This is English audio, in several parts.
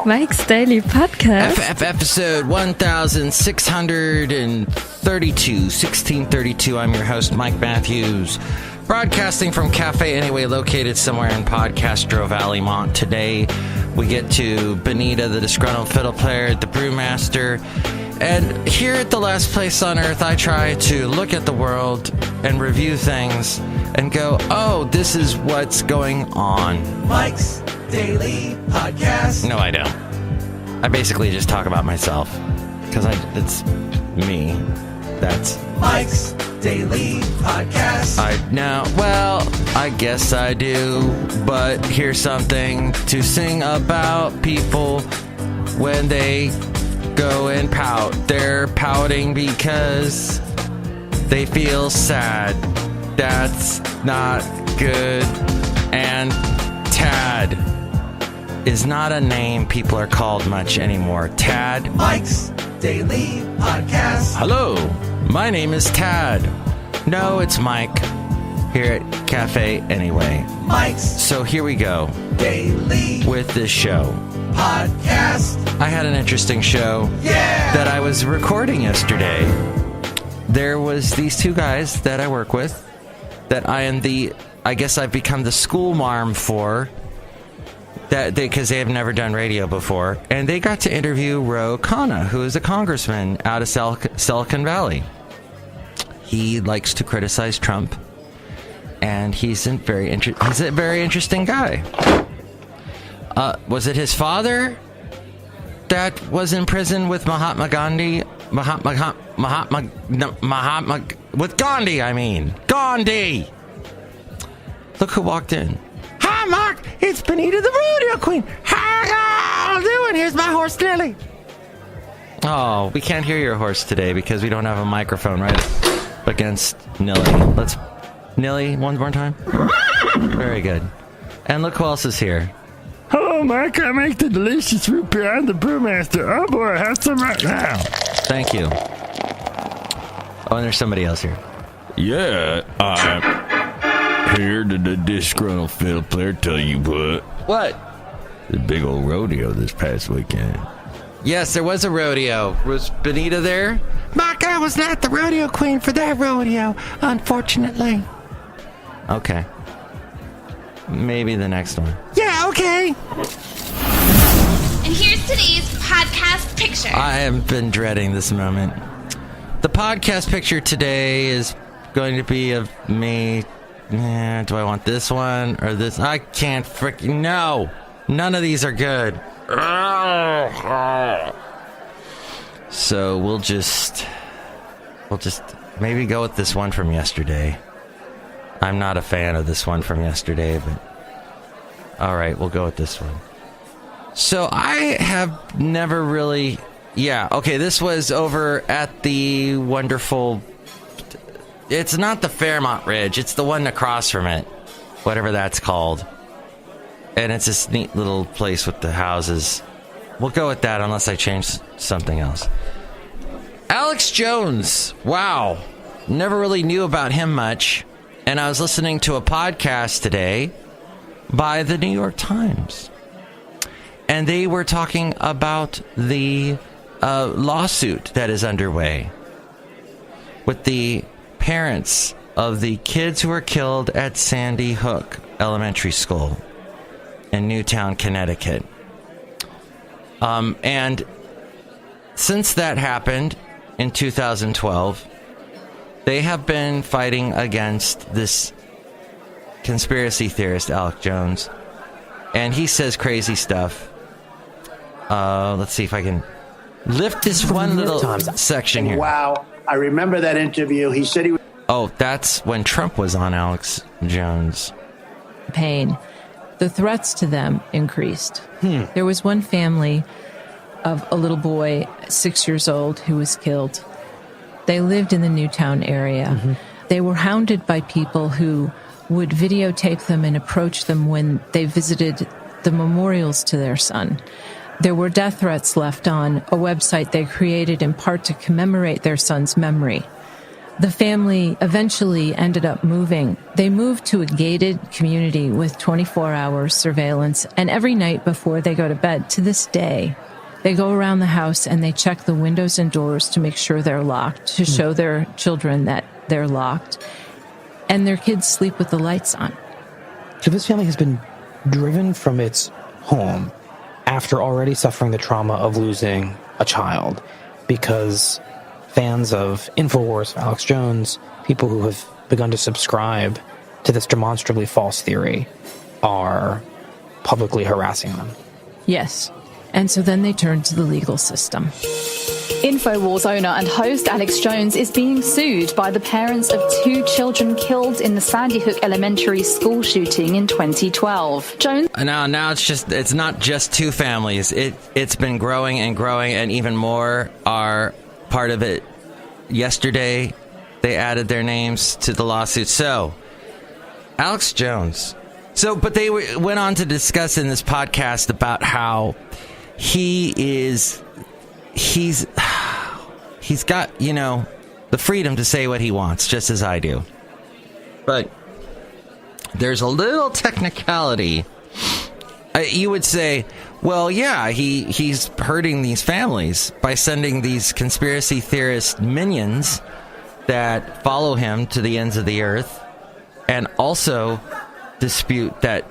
Mike's Daily Podcast. Episode 1632. 1632. I'm your host, Mike Matthews. Broadcasting from Café Anyway, located somewhere in Podcastro Valley, Mont. Today, we get to Benita, the Disgruntled Fiddle Player, the Brewmaster. And here at the last place on earth, I try to look at the world and review things and go, oh, this is what's going on. Mike's Daily Podcast. No, I don't. I basically just talk about myself. Because it's me. That's Mike's Daily Podcast. I guess I do. But here's something to sing about people when they go and pout. They're pouting because they feel sad. That's not good. And Tad is not a name people are called much anymore. Tad. Mike's Daily Podcast. Hello, my name is Tad. No, it's Mike. Here at Café Anyway. Mike's So here we go. Daily With this show. Podcast. I had an interesting show that I was recording yesterday. There was these two guys that I work with that I guess I've become the school marm for, because they have never done radio before, and they got to interview Ro Khanna, who is a congressman out of Silicon Valley. He likes to criticize Trump, and he's a very interesting guy. Was it his father that was in prison with Mahatma Gandhi? With Gandhi, I mean. Gandhi! Look who walked in. Hi, Mark! It's Benita the Rodeo Queen! How you doing? Here's my horse, Lily. Oh, we can't hear your horse today because we don't have a microphone right against Nilly. Nilly, one more time. Very good. And look who else is here. Hello, Mike. I make the delicious root beer. I'm the Brewmaster. Oh, boy, have some right now. Thank you. Oh, and there's somebody else here. Yeah, I'm here to the Disgruntled Fiddle Player. Tell you what. What? The big old rodeo this past weekend. Yes, there was a rodeo. Was Benita there? Mike, I was not the rodeo queen for that rodeo, unfortunately. Okay. Maybe the next one. Yeah, okay. And here's today's podcast picture. I have been dreading this moment. The podcast picture today is going to be of me. Do I want this one or this? I can't freaking... No! None of these are good. So we'll just maybe go with this one from yesterday. I'm not a fan of this one from yesterday, but all right, we'll go with this one. So I have never really... Yeah, okay, this was over at the wonderful... It's not the Fairmont Ridge, it's the one across from it. Whatever that's called. And it's this neat little place with the houses. We'll go with that unless I change something else. Alex Jones. Wow. Never really knew about him much. And I was listening to a podcast today by the New York Times. And they were talking about the lawsuit that is underway with the parents of the kids who were killed at Sandy Hook Elementary School in Newtown, Connecticut. And since that happened in 2012, they have been fighting against this conspiracy theorist, Alex Jones. And he says crazy stuff. Let's see if I can lift this one little section here. Wow. I remember that interview. He said he was... Oh, that's when Trump was on Alex Jones. Pain. The threats to them increased. There was one family of a little boy, 6 years old, who was killed. They lived in the Newtown area. They were hounded by people who would videotape them and approach them when they visited the memorials to their son. There were death threats left on a website they created in part to commemorate their son's memory. The family eventually ended up moving. They moved to a gated community with 24-hour surveillance, and every night before they go to bed, to this day, they go around the house and they check the windows and doors to make sure they're locked, to show their children that they're locked, and their kids sleep with the lights on. So this family has been driven from its home after already suffering the trauma of losing a child because fans of InfoWars, Alex Jones, people who have begun to subscribe to this demonstrably false theory are publicly harassing them. Yes. And so then they turn to the legal system. InfoWars owner and host Alex Jones is being sued by the parents of 2 children killed in the Sandy Hook Elementary school shooting in 2012. Jones... Now it's not just 2 families. It's been growing and growing, and even more are part of it. Yesterday, they added their names to the lawsuit. So, Alex Jones. But they went on to discuss in this podcast about how he's got, the freedom to say what he wants, just as I do. But there's a little technicality. You would say, well, yeah, he's hurting these families by sending these conspiracy theorist minions that follow him to the ends of the earth and also dispute that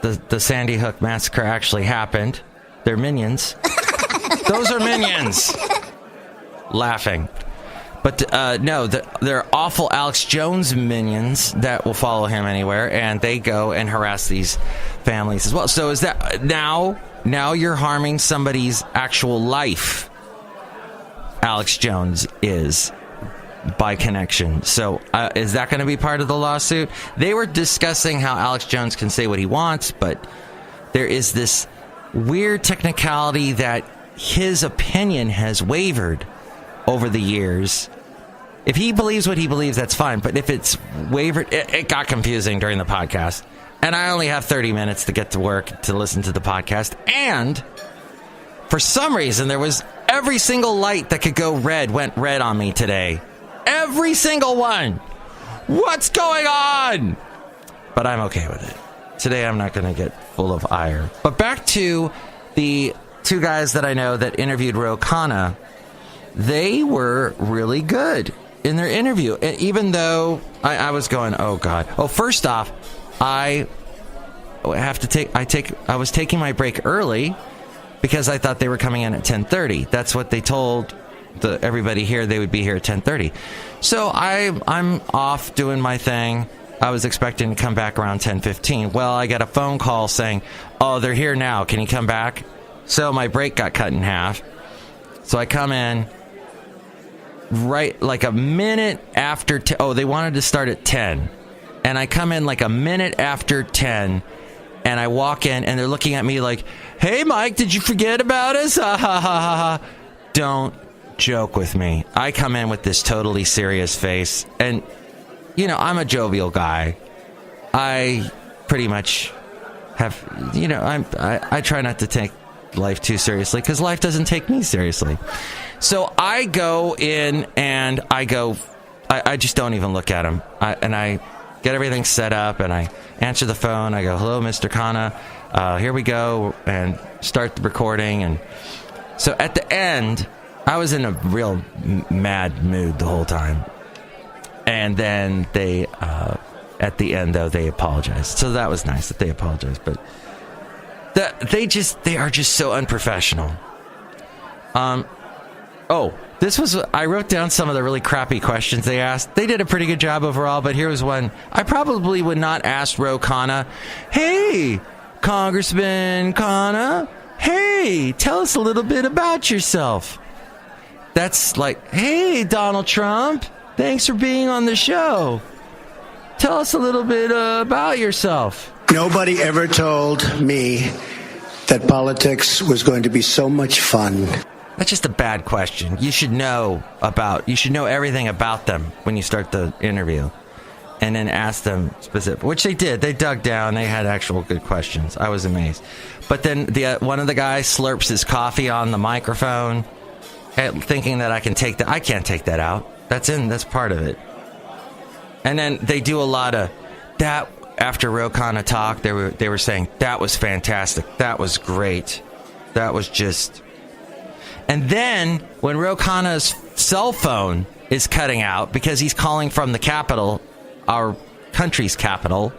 the Sandy Hook massacre actually happened. They're minions. Those are minions. Laughing. But no, they're awful Alex Jones minions that will follow him anywhere, and they go and harass these families as well. So is that now you're harming somebody's actual life? Alex Jones is, by connection. So is that going to be part of the lawsuit? They were discussing how Alex Jones can say what he wants, but there is this weird technicality that his opinion has wavered over the years. If he believes what he believes, that's fine. But if it's wavered, it got confusing during the podcast. And I only have 30 minutes to get to work to listen to the podcast. And for some reason, there was every single light that could go red went red on me today. Every single one. What's going on? But I'm okay with it. Today, I'm not going to get full of ire. But back to the 2 guys that I know that interviewed Ro Khanna. They were really good in their interview. And even though I was going, oh, God. Oh, first off, I was taking my break early because I thought they were coming in at 10:30. That's what they told everybody here. They would be here at 10:30. So I'm off doing my thing. I was expecting to come back around 10:15. Well, I got a phone call saying, oh, they're here now. Can you come back? So my break got cut in half. So I come in right like a minute after they wanted to start at 10. And I come in like a minute after 10, and I walk in, and they're looking at me like, hey, Mike, did you forget about us? Ha, ha, ha, ha, ha. Don't joke with me. I come in with this totally serious face, and, I'm a jovial guy. I pretty much have, I try not to take life too seriously, because life doesn't take me seriously. So I go in, and I just don't even look at him. I get everything set up, and I answer the phone. I go, hello, Mr. Khanna. Here we go, and start the recording. And so at the end, I was in a real mad mood the whole time. And then they, at the end, though, they apologized. So that was nice that they apologized. But they are just so unprofessional. I wrote down some of the really crappy questions they asked. They did a pretty good job overall, but here was one. I probably would not ask Ro Khanna, hey, Congressman Khanna, hey, tell us a little bit about yourself. That's like, hey, Donald Trump, thanks for being on the show. Tell us a little bit about yourself. Nobody ever told me that politics was going to be so much fun. That's just a bad question. You should know everything about them when you start the interview, and then ask them specific, which they did. They dug down. They had actual good questions. I was amazed. But then one of the guys slurps his coffee on the microphone, thinking that I can take that. I can't take that out. That's part of it. And then they do a lot of that. After Ro Khanna talked, they were saying, that was fantastic. That was great. That was just... And then, when Ro Khanna's cell phone is cutting out, because he's calling from the capital, our country's capital,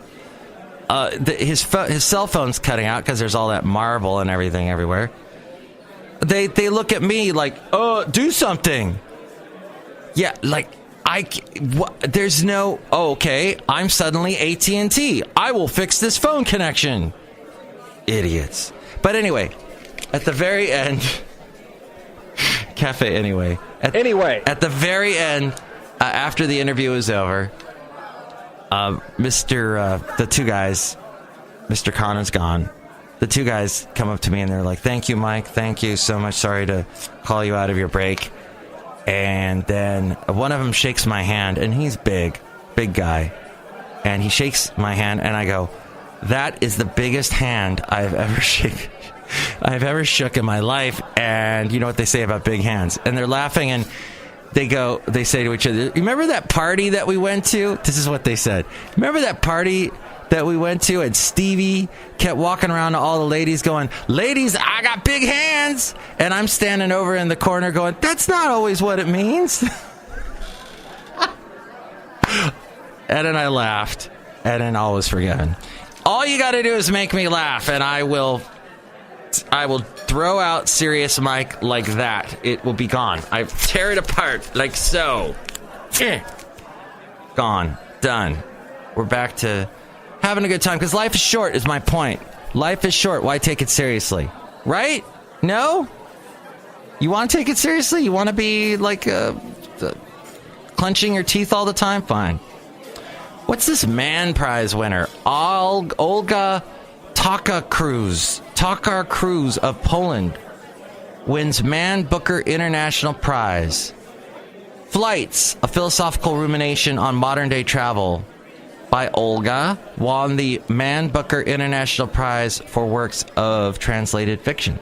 his cell phone's cutting out because there's all that marble and everything everywhere. They look at me like, oh, do something. Yeah, like, there's no, oh, okay, I'm suddenly AT&T. I will fix this phone connection. Idiots. But anyway, at the very end, Café Anyway. At the very end, after the interview was over, the two guys, Mr. Khanna's gone. The two guys come up to me and they're like, thank you, Mike. Thank you so much. Sorry to call you out of your break. And then one of them shakes my hand, and he's big guy. And he shakes my hand, and I go, that is the biggest hand I've ever shook in my life. And you know what they say about big hands? And they're laughing, and they say to each other, remember that party that we went to? This is what they said. Remember that party that we went to, and Stevie kept walking around to all the ladies going, ladies, I got big hands. And I'm standing over in the corner going, that's not always what it means. And then I laughed, and then all was forgiven. All you got to do is make me laugh, and I will throw out Serious Mike like that. It will be gone. I tear it apart like so. Gone. Done. We're back to having a good time, because life is short, is my point. Life is short. Why take it seriously? Right? No? You want to take it seriously? You want to be like clenching your teeth all the time? Fine. What's this man prize winner? Olga Takar Cruz of Poland wins Man Booker International Prize. Flights, a philosophical rumination on modern-day travel by Olga, won the Man Booker International Prize for works of translated fiction.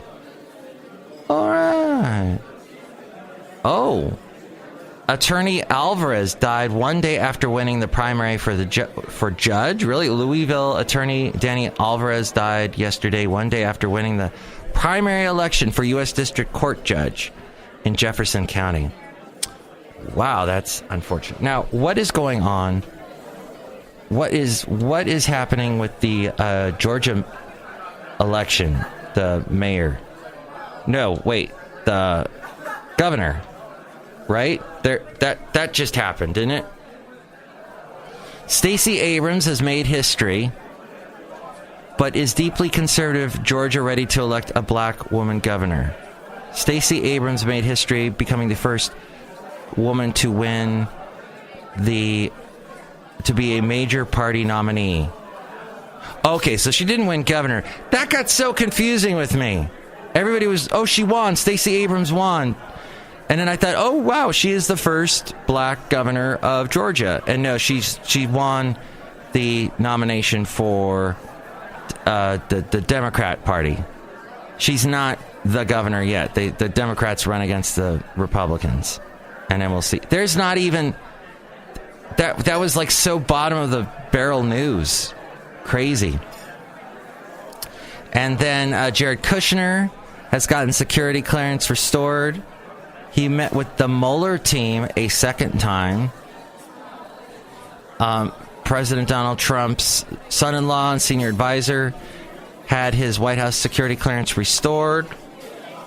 All right. Oh. Attorney Alvarez died one day after winning the primary for judge. Really? Louisville attorney Danny Alvarez died yesterday, one day after winning the primary election for U.S. District Court judge in Jefferson County. Wow, that's unfortunate. Now, what is going on? What is happening with the Georgia election? The mayor? No, wait, the governor. Right? That just happened, didn't it? Stacey Abrams has made history, but is deeply conservative Georgia ready to elect a black woman governor? Stacey Abrams made history, becoming the first woman to win to be a major party nominee. Okay, so she didn't win governor. That got so confusing with me. Everybody was, she won. Stacey Abrams won. And then I thought, oh, wow, she is the first black governor of Georgia. And no, she won the nomination for the Democrat Party. She's not the governor yet. The Democrats run against the Republicans. And then we'll see. There's not even... That was like so bottom of the barrel news. Crazy. And then Jared Kushner has gotten security clearance restored. He met with the Mueller team a second time. President Donald Trump's son-in-law and senior advisor had his White House security clearance restored.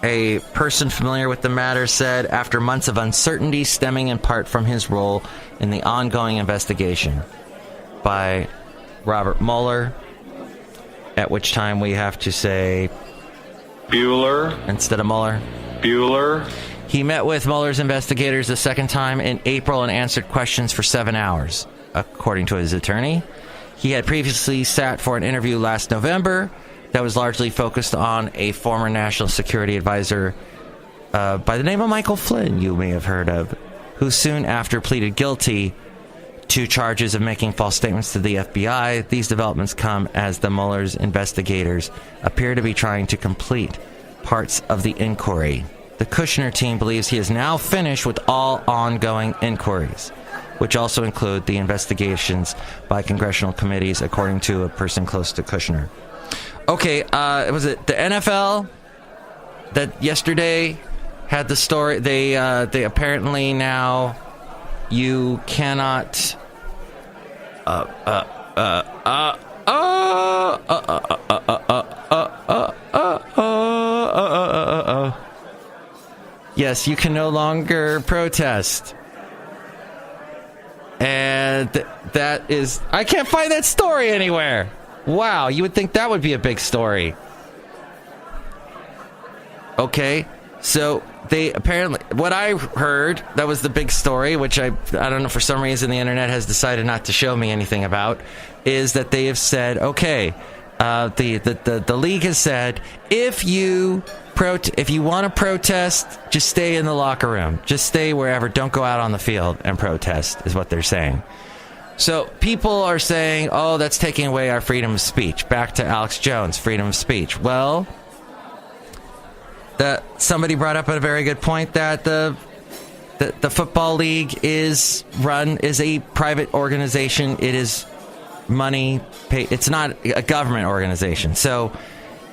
A person familiar with the matter said, after months of uncertainty stemming in part from his role in the ongoing investigation by Robert Mueller, at which time we have to say Bueller instead of Mueller. Bueller. He met with Mueller's investigators a second time in April and answered questions for 7 hours, according to his attorney. He had previously sat for an interview last November that was largely focused on a former national security advisor by the name of Michael Flynn, you may have heard of, who soon after pleaded guilty to charges of making false statements to the FBI. These developments come as the Mueller's investigators appear to be trying to complete parts of the inquiry. the Kushner team believes he is now finished with all ongoing inquiries, which also include the investigations by congressional committees, according to a person close to Kushner. Okay, was it the NFL that yesterday had the story? They apparently now you cannot. Yes, you can no longer protest. And that is... I can't find that story anywhere. Wow, you would think that would be a big story. Okay, so they apparently... What I heard, that was the big story, which I don't know, for some reason the internet has decided not to show me anything about, is that they have said, okay, the league has said, if you want to protest, just stay in the locker room. Just stay wherever. Don't go out on the field and protest, is what they're saying. So people are saying, oh, that's taking away our freedom of speech. Back to Alex Jones, freedom of speech. Well, somebody brought up a very good point that the football league is a private organization. It is money paid. It's not a government organization. So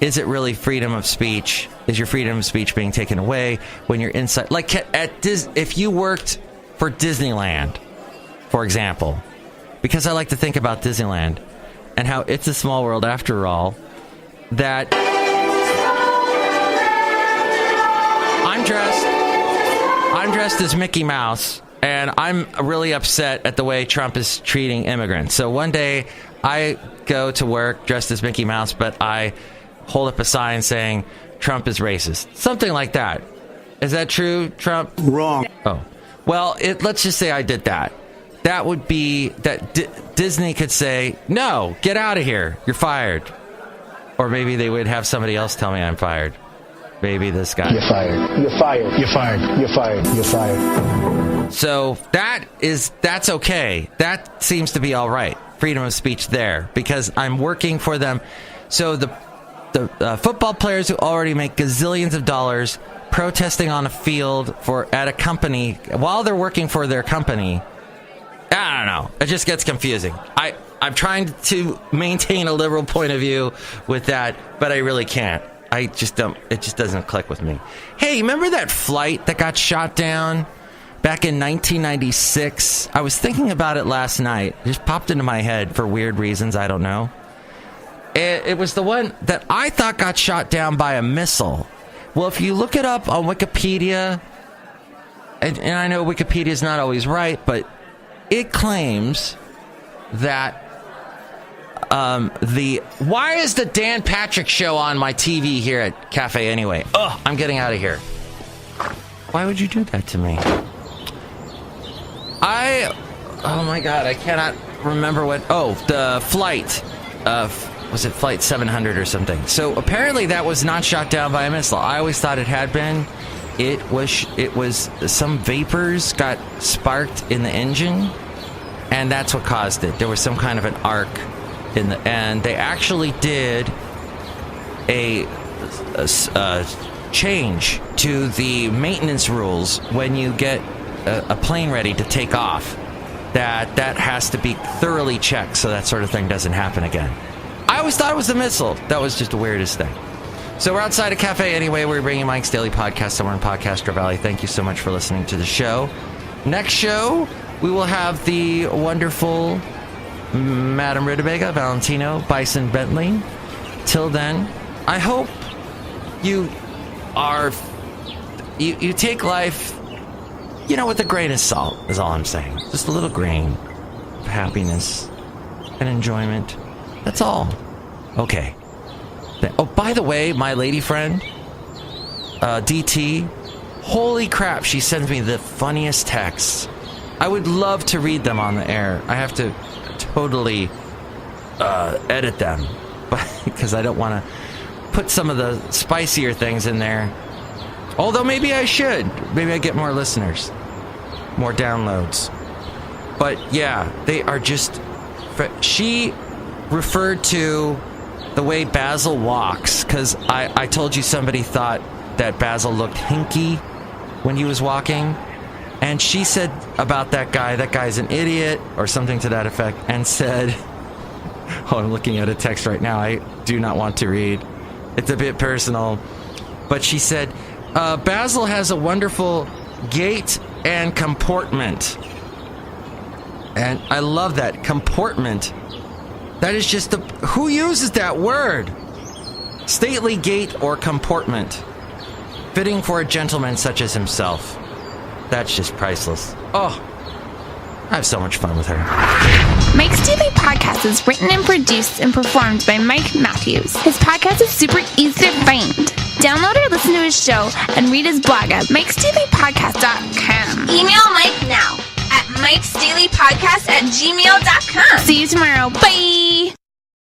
is it really freedom of speech? Is your freedom of speech being taken away when you're inside? Like if you worked for Disneyland, for example, because I like to think about Disneyland and how it's a small world after all, that I'm dressed as Mickey Mouse, and I'm really upset at the way Trump is treating immigrants. So one day I go to work dressed as Mickey Mouse, but I hold up a sign saying Trump is racist. Something like that. Is that true, Trump? Wrong. Oh. Well, let's just say I did that. That would be that Disney could say, no, get out of here. You're fired. Or maybe they would have somebody else tell me I'm fired. Maybe this guy. You're fired. You're fired. You're fired. You're fired. You're fired. So that's okay. That seems to be all right. Freedom of speech there, because I'm working for them. So the football players who already make gazillions of dollars protesting on a field at a company while they're working for their company, I don't know. It just gets confusing. I'm trying to maintain a liberal point of view with that, but I really can't. I just don't. It just doesn't click with me. Hey, remember that flight that got shot down back in 1996? I was thinking about it last night. It just popped into my head for weird reasons. I don't know. It was the one that I thought got shot down by a missile. Well, if you look it up on Wikipedia, and I know Wikipedia is not always right, but it claims that why is the Dan Patrick Show on my TV here at Café Anyway? Ugh, I'm getting out of here. Why would you do that to me? Oh my God, I cannot remember the flight was it Flight 700 or something? So apparently that was not shot down by a missile. I always thought it had been. It was some vapors got sparked in the engine, and that's what caused it. There was some kind of an arc and they actually did a change to the maintenance rules when you get a plane ready to take off. That has to be thoroughly checked so that sort of thing doesn't happen again. I always thought it was the missile. That was just the weirdest thing. So we're outside of Café Anyway. We're bringing Mike's Daily Podcast somewhere in Podcastro Valley. Thank you so much for listening to the show. Next show, we will have the wonderful Madame Rootabega, Valentino, Bison Bentley. Till then, I hope you take life, with a grain of salt, is all I'm saying. Just a little grain of happiness and enjoyment. That's all. Okay. Oh, by the way, my lady friend, DT, holy crap, she sends me the funniest texts. I would love to read them on the air. I have to totally edit them because I don't want to put some of the spicier things in there. Although maybe I should. Maybe I get more listeners, more downloads. But yeah, they are just... She referred to the way Basil walks, because I told you somebody thought that Basil looked hinky when he was walking. And she said about that guy's an idiot, or something to that effect, and said, oh, I'm looking at a text right now I do not want to read. It's a bit personal. But she said, Basil has a wonderful gait and comportment. And I love that. Comportment. That is just who uses that word? Stately gait or comportment. Fitting for a gentleman such as himself. That's just priceless. Oh, I have so much fun with her. Mike's Daily Podcast is written and produced and performed by Mike Matthews. His podcast is super easy to find. Download or listen to his show and read his blog at mikesdailypodcast.com. Email Mike now at mikesdailypodcast@gmail.com. See you tomorrow. Bye!